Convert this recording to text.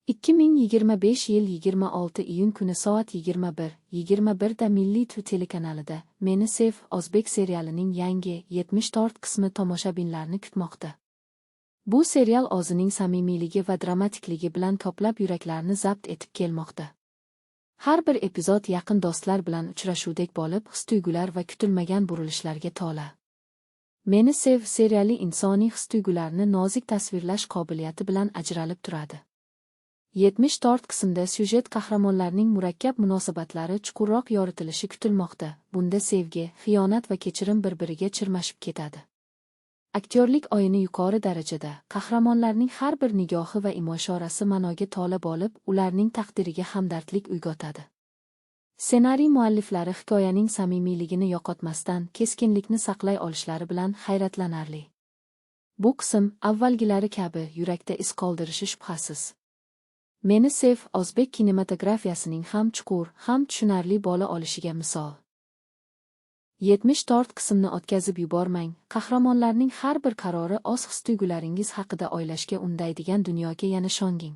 2025 yil 26 iyun kuni soat 21:21 da Milliy telekanalida Meni sev o'zbek serialining yangi 70 qismi tomoshabinlarni kutmoqda. Bu serial o'zining samimiyligi va dramatikligi bilan ko'plab yuraklarni zabt etib kelmoqda. Har bir epizod yaqin do'stlar bilan uchrashuvdek bo'lib, his-tuyg'ular va kutilmagan burilishlarga to'la. Meni sev seriali insoniy his-tuyg'ularni nozik tasvirlash qobiliyati bilan ajralib turadi. 74 qismda syujet qahramonlarning murakkab munosabatlari chuqurroq yoritilishi kutilmoqda. Bunda sevgi, xiyonat va kechirim bir-biriga chirmashib ketadi. Aktyorlik o'yini yuqori darajada, qahramonlarning har bir nigohi va imo-ishorasi ma'noga to'la bo'lib, ularning taqdiriga hamdardlik uyg'otadi. Ssenariy mualliflari hikoyaning samimiyligini yo'qotmasdan, keskinlikni saqlay olishlari bilan hayratlanarli. Bu qism, avvalgilari kabi, yurakda iz qoldirishi shubhasiz. Meni sev o'zbek kinematografiyasining ham chuqur, ham tushunarli bo'la olishiga misol. 74 qismni o'tkazib yubormang, qahramonlarning har bir qarori o'z his-tuyg'ularingiz haqida o'ylashga undaydigan dunyoga yana sho'nging.